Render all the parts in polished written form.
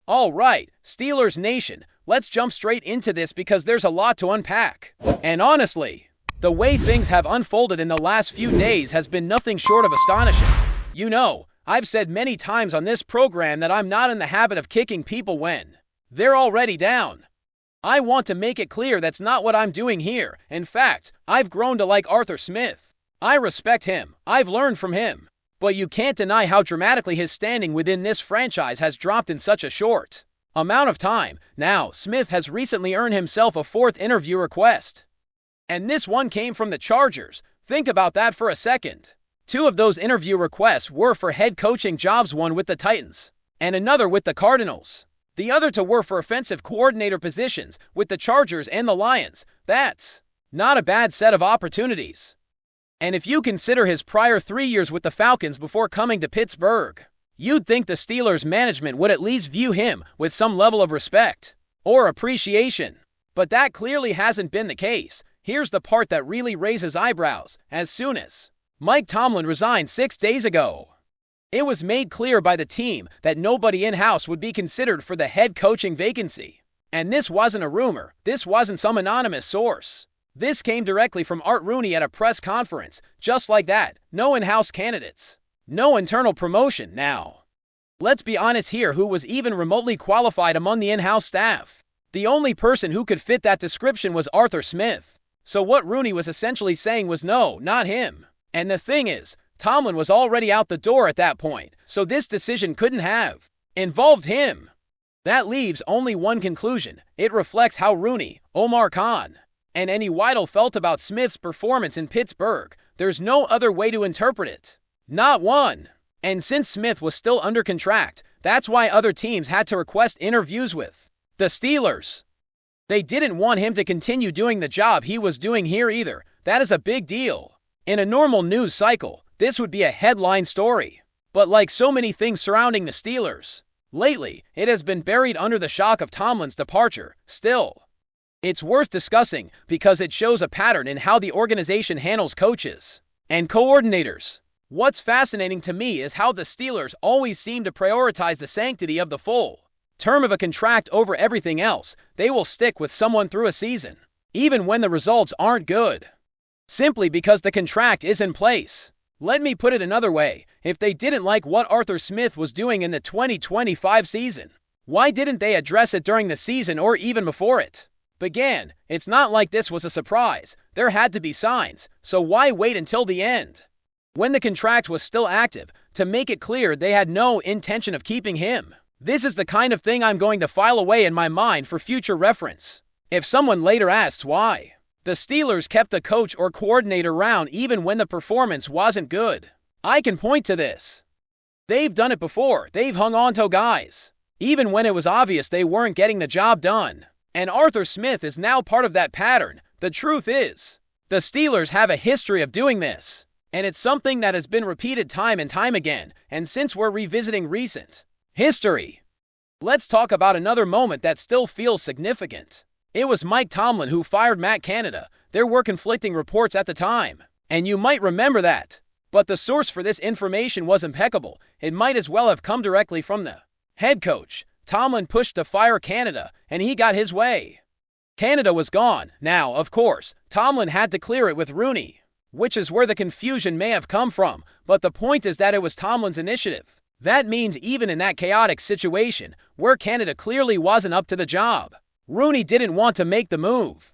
All right, Steelers Nation, let's jump straight into this because there's a lot to unpack. And honestly, the way things have unfolded in the last few days has been nothing short of astonishing. You know, I've said many times on this program that I'm not in the habit of kicking people when they're already down. I want to make it clear that's not what I'm doing here. In fact, I've grown to like Arthur Smith. I respect him. I've learned from him. But you can't deny how dramatically his standing within this franchise has dropped in such a short amount of time. Now, Smith has recently earned himself a fourth interview request. And this one came from the Chargers. Think about that for a second. Two of those interview requests were for head coaching jobs, one with the Titans and another with the Cardinals. The other two were for offensive coordinator positions with the Chargers and the Lions. That's not a bad set of opportunities. And if you consider his prior 3 years with the Falcons before coming to Pittsburgh, you'd think the Steelers management would at least view him with some level of respect or appreciation. But that clearly hasn't been the case. Here's the part that really raises eyebrows. As soon as Mike Tomlin resigned 6 days ago, it was made clear by the team that nobody in-house would be considered for the head coaching vacancy. And this wasn't a rumor. This wasn't some anonymous source. This came directly from Art Rooney at a press conference. Just like that, no in-house candidates. No internal promotion. Now, let's be honest here, who was even remotely qualified among the in-house staff? The only person who could fit that description was Arthur Smith. So what Rooney was essentially saying was no, not him. And the thing is, Tomlin was already out the door at that point, so this decision couldn't have involved him. That leaves only one conclusion. It reflects how Rooney, Omar Khan, and Andy Weidel felt about Smith's performance in Pittsburgh. There's no other way to interpret it. Not one. And since Smith was still under contract, that's why other teams had to request interviews with the Steelers. They didn't want him to continue doing the job he was doing here either. That is a big deal. In a normal news cycle, this would be a headline story. But like so many things surrounding the Steelers, lately, it has been buried under the shock of Tomlin's departure. Still, it's worth discussing because it shows a pattern in how the organization handles coaches and coordinators. What's fascinating to me is how the Steelers always seem to prioritize the sanctity of the full term of a contract over everything else. They will stick with someone through a season, even when the results aren't good, simply because the contract is in place. Let me put it another way. If they didn't like what Arthur Smith was doing in the 2025 season, why didn't they address it during the season or even before it began? It's not like this was a surprise. There had to be signs, so why wait until the end, when the contract was still active, to make it clear they had no intention of keeping him? This is the kind of thing I'm going to file away in my mind for future reference. If someone later asks why the Steelers kept a coach or coordinator around even when the performance wasn't good, I can point to this. They've done it before. They've hung on to guys, even when it was obvious they weren't getting the job done. And Arthur Smith is now part of that pattern. The truth is, the Steelers have a history of doing this, and it's something that has been repeated time and time again. And since we're revisiting recent history, let's talk about another moment that still feels significant. It was Mike Tomlin who fired Matt Canada. There were conflicting reports at the time, and you might remember that. But the source for this information was impeccable. It might as well have come directly from the head coach. Tomlin pushed to fire Canada, and he got his way. Canada was gone. Now, of course, Tomlin had to clear it with Rooney, which is where the confusion may have come from. But the point is that it was Tomlin's initiative. That means even in that chaotic situation, where Canada clearly wasn't up to the job, Rooney didn't want to make the move.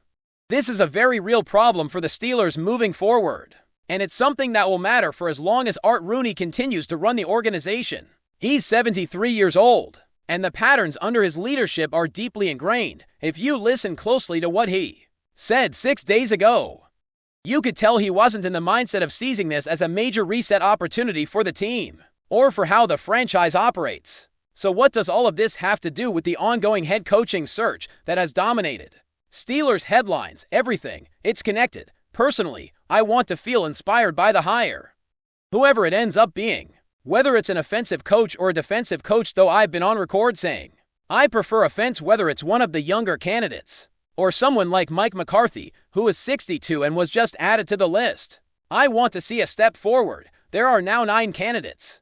This is a very real problem for the Steelers moving forward, and it's something that will matter for as long as Art Rooney continues to run the organization. He's 73 years old, and the patterns under his leadership are deeply ingrained. If you listen closely to what he said 6 days ago, you could tell he wasn't in the mindset of seizing this as a major reset opportunity for the team, or for how the franchise operates. So what does all of this have to do with the ongoing head coaching search that has dominated Steelers headlines? Everything. It's connected. Personally, I want to feel inspired by the hire, whoever it ends up being. Whether it's an offensive coach or a defensive coach, though I've been on record saying I prefer offense, whether it's one of the younger candidates or someone like Mike McCarthy, who is 62 and was just added to the list. I want to see a step forward. There are now 9 candidates.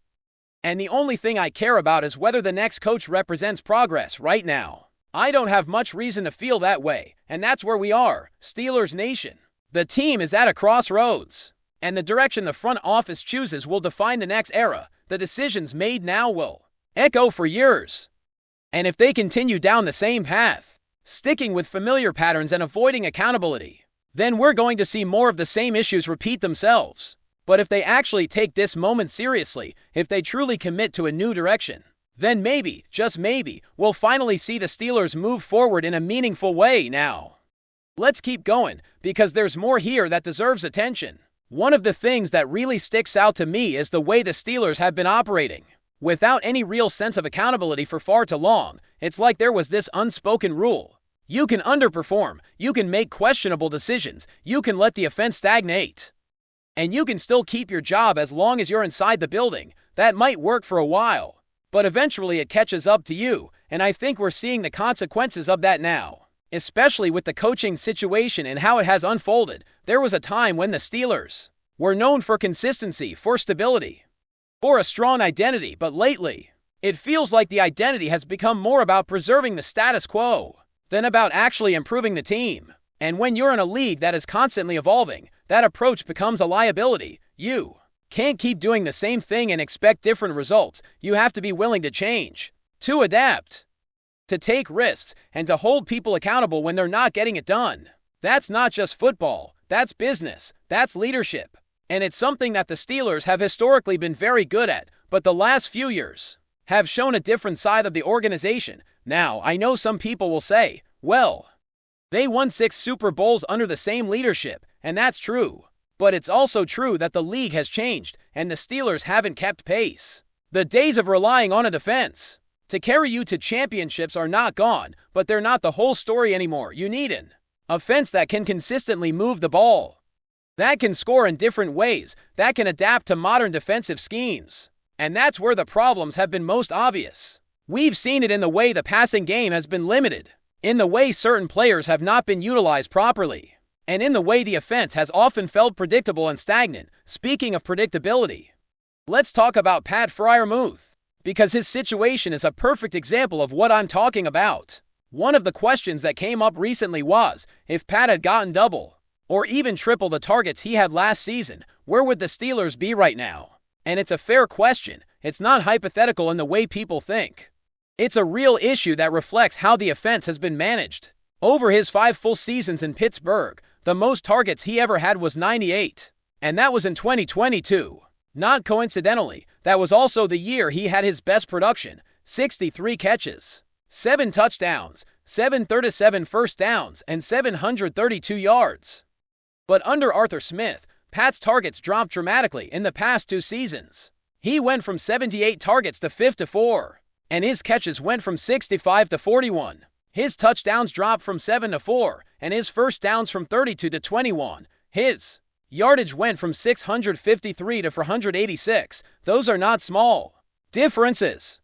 And the only thing I care about is whether the next coach represents progress right now. I don't have much reason to feel that way, and that's where we are, Steelers Nation. The team is at a crossroads, and the direction the front office chooses will define the next era. The decisions made now will echo for years. And if they continue down the same path, sticking with familiar patterns and avoiding accountability, then we're going to see more of the same issues repeat themselves. But if they actually take this moment seriously, if they truly commit to a new direction, then maybe, just maybe, we'll finally see the Steelers move forward in a meaningful way now. Let's keep going, because there's more here that deserves attention. One of the things that really sticks out to me is the way the Steelers have been operating. Without any real sense of accountability for far too long, it's like there was this unspoken rule. You can underperform, you can make questionable decisions, you can let the offense stagnate. And you can still keep your job as long as you're inside the building. That might work for a while, but eventually it catches up to you, and I think we're seeing the consequences of that now. Especially with the coaching situation and how it has unfolded. There was a time when the Steelers were known for consistency, for stability, for a strong identity, but lately, it feels like the identity has become more about preserving the status quo than about actually improving the team. And when you're in a league that is constantly evolving, that approach becomes a liability. You can't keep doing the same thing and expect different results. You have to be willing to change, to adapt, to take risks, and to hold people accountable when they're not getting it done. That's not just football. That's business. That's leadership. And it's something that the Steelers have historically been very good at, but the last few years have shown a different side of the organization. Now, I know some people will say, well, they won 6 Super Bowls under the same leadership, and that's true. But it's also true that the league has changed, and the Steelers haven't kept pace. The days of relying on a defense to carry you to championships are not gone, but they're not the whole story anymore. You need an offense that can consistently move the ball, that can score in different ways, that can adapt to modern defensive schemes. And that's where the problems have been most obvious. We've seen it in the way the passing game has been limited, in the way certain players have not been utilized properly, and in the way the offense has often felt predictable and stagnant. Speaking of predictability, let's talk about Pat Freiermuth, because his situation is a perfect example of what I'm talking about. One of the questions that came up recently was, if Pat had gotten double, or even triple the targets he had last season, where would the Steelers be right now? And it's a fair question. It's not hypothetical in the way people think. It's a real issue that reflects how the offense has been managed. Over his 5 full seasons in Pittsburgh, the most targets he ever had was 98. And that was in 2022. Not coincidentally, that was also the year he had his best production, 63 catches, 7 touchdowns, 737 first downs, and 732 yards. But under Arthur Smith, Pat's targets dropped dramatically in the past 2 seasons. He went from 78 targets to 54. And his catches went from 65 to 41. His touchdowns dropped from 7 to 4, and his first downs from 32 to 21. His yardage went from 653 to 486. Those are not small differences.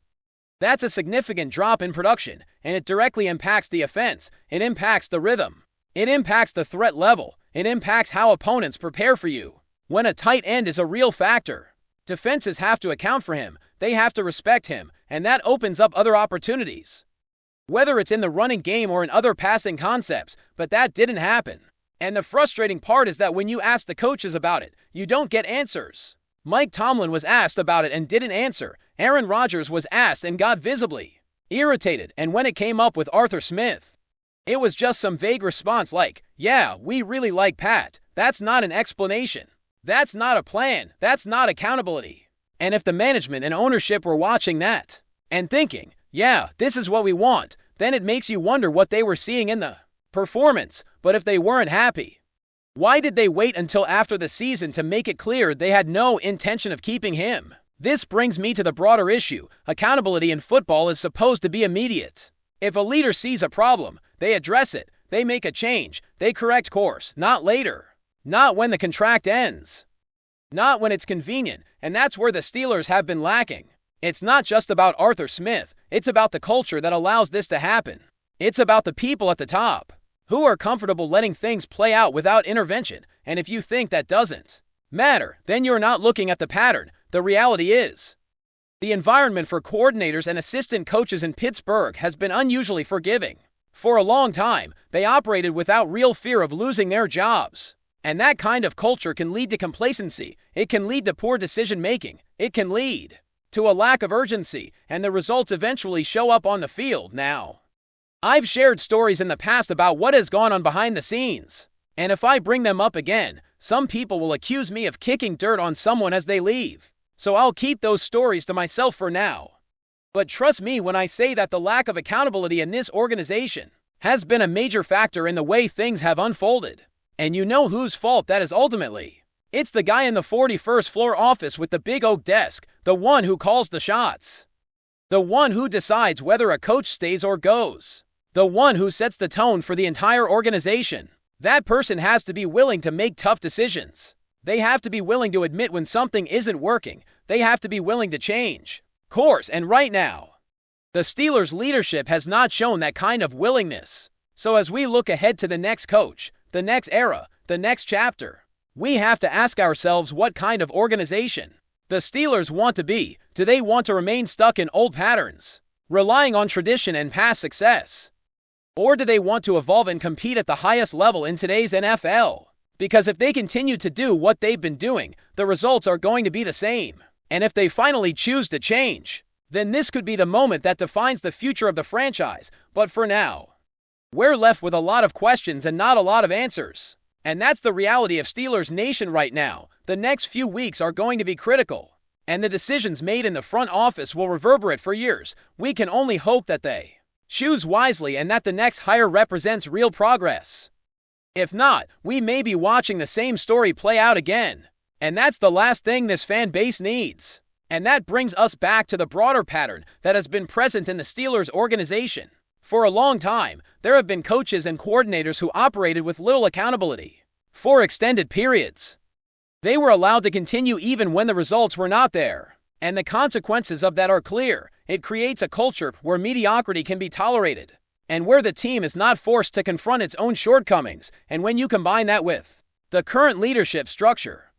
That's a significant drop in production, and it directly impacts the offense. It impacts the rhythm. It impacts the threat level. It impacts how opponents prepare for you. When a tight end is a real factor, defenses have to account for him. They have to respect him, and that opens up other opportunities, whether it's in the running game or in other passing concepts, but that didn't happen. And the frustrating part is that when you ask the coaches about it, you don't get answers. Mike Tomlin was asked about it and didn't answer. Aaron Rodgers was asked and got visibly irritated, and when it came up with Arthur Smith, it was just some vague response like, yeah, we really like Pat. That's not an explanation. That's not a plan. That's not accountability. And if the management and ownership were watching that and thinking, yeah, this is what we want, then it makes you wonder what they were seeing in the performance. But if they weren't happy, why did they wait until after the season to make it clear they had no intention of keeping him? This brings me to the broader issue. Accountability in football is supposed to be immediate. If a leader sees a problem, they address it, they make a change, they correct course, not later. Not when the contract ends. Not when it's convenient, and that's where the Steelers have been lacking. It's not just about Arthur Smith, it's about the culture that allows this to happen. It's about the people at the top, who are comfortable letting things play out without intervention, and if you think that doesn't matter, then you're not looking at the pattern. The reality is, The environment for coordinators and assistant coaches in Pittsburgh has been unusually forgiving. For a long time, they operated without real fear of losing their jobs. And that kind of culture can lead to complacency, it can lead to poor decision-making, it can lead to a lack of urgency, and the results eventually show up on the field now. I've shared stories in the past about what has gone on behind the scenes. And if I bring them up again, some people will accuse me of kicking dirt on someone as they leave. So I'll keep those stories to myself for now. But trust me when I say that the lack of accountability in this organization has been a major factor in the way things have unfolded. And you know whose fault that is ultimately. It's the guy in the 41st floor office with the big oak desk, the one who calls the shots. The one who decides whether a coach stays or goes. The one who sets the tone for the entire organization. That person has to be willing to make tough decisions. They have to be willing to admit when something isn't working. They have to be willing to change course, and right now, the Steelers' leadership has not shown that kind of willingness. So as we look ahead to the next coach, the next era, the next chapter, we have to ask ourselves what kind of organization the Steelers want to be. Do they want to remain stuck in old patterns, relying on tradition and past success? Or do they want to evolve and compete at the highest level in today's NFL? Because if they continue to do what they've been doing, the results are going to be the same. And if they finally choose to change, then this could be the moment that defines the future of the franchise. But for now, we're left with a lot of questions and not a lot of answers. And that's the reality of Steelers Nation right now. The next few weeks are going to be critical, and the decisions made in the front office will reverberate for years. We can only hope that they choose wisely and that the next hire represents real progress. If not, we may be watching the same story play out again. And that's the last thing this fan base needs. And that brings us back to the broader pattern that has been present in the Steelers organization. For a long time, there have been coaches and coordinators who operated with little accountability. For extended periods, they were allowed to continue even when the results were not there. And the consequences of that are clear. It creates a culture where mediocrity can be tolerated, and where the team is not forced to confront its own shortcomings. And when you combine that with the current leadership structure,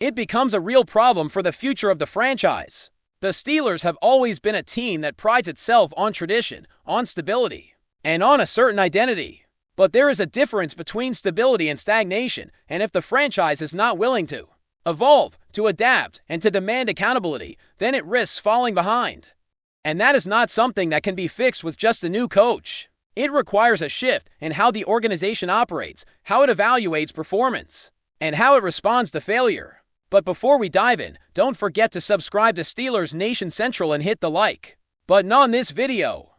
it becomes a real problem for the future of the franchise. The Steelers have always been a team that prides itself on tradition, on stability, and on a certain identity. But there is a difference between stability and stagnation, and if the franchise is not willing to evolve, to adapt, and to demand accountability, then it risks falling behind. And that is not something that can be fixed with just a new coach. It requires a shift in how the organization operates, how it evaluates performance, and how it responds to failure. But before we dive in, don't forget to subscribe to Steelers Nation Central and hit the like button on this video.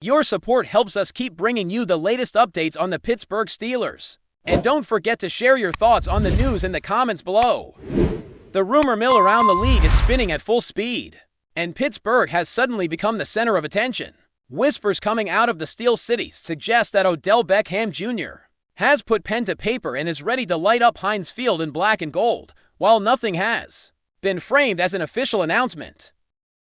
Your support helps us keep bringing you the latest updates on the Pittsburgh Steelers. And don't forget to share your thoughts on the news in the comments below. The rumor mill around the league is spinning at full speed, and Pittsburgh has suddenly become the center of attention. Whispers coming out of the Steel City suggest that Odell Beckham Jr. has put pen to paper and is ready to light up Heinz Field in black and gold. While nothing has been framed as an official announcement,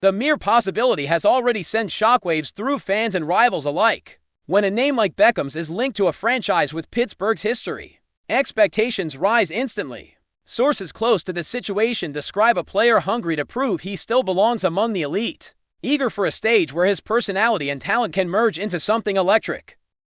the mere possibility has already sent shockwaves through fans and rivals alike. When a name like Beckham's is linked to a franchise with Pittsburgh's history, expectations rise instantly. Sources close to the situation describe a player hungry to prove he still belongs among the elite, eager for a stage where his personality and talent can merge into something electric.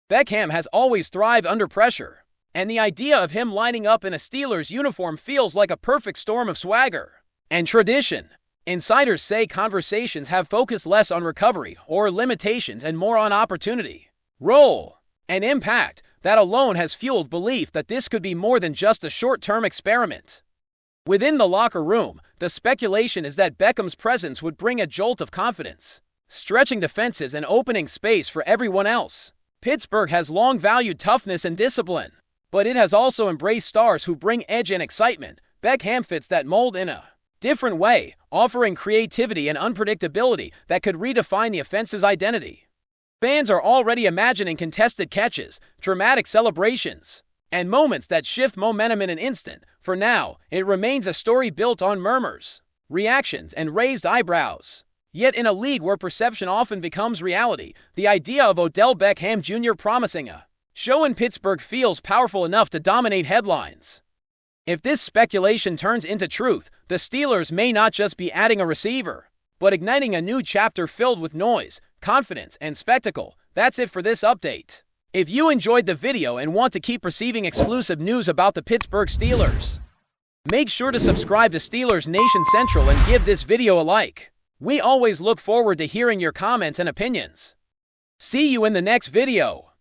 Beckham has always thrived under pressure, and the idea of him lining up in a Steelers uniform feels like a perfect storm of swagger and tradition. Insiders say conversations have focused less on recovery or limitations and more on opportunity, role, and impact. That alone has fueled belief that this could be more than just a short-term experiment. Within the locker room, the speculation is that Beckham's presence would bring a jolt of confidence, stretching defenses and opening space for everyone else. Pittsburgh has long valued toughness and discipline, but it has also embraced stars who bring edge and excitement. Beckham fits that mold in a different way, offering creativity and unpredictability that could redefine the offense's identity. Fans are already imagining contested catches, dramatic celebrations, and moments that shift momentum in an instant. For now, it remains a story built on murmurs, reactions, and raised eyebrows. Yet in a league where perception often becomes reality, the idea of Odell Beckham Jr. promising a show in Pittsburgh feels powerful enough to dominate headlines. If this speculation turns into truth, the Steelers may not just be adding a receiver. but igniting a new chapter filled with noise, confidence, and spectacle. That's it for this update. If you enjoyed the video and want to keep receiving exclusive news about the Pittsburgh Steelers, make sure to subscribe to Steelers Nation Central and give this video a like. We always look forward to hearing your comments and opinions. See you in the next video.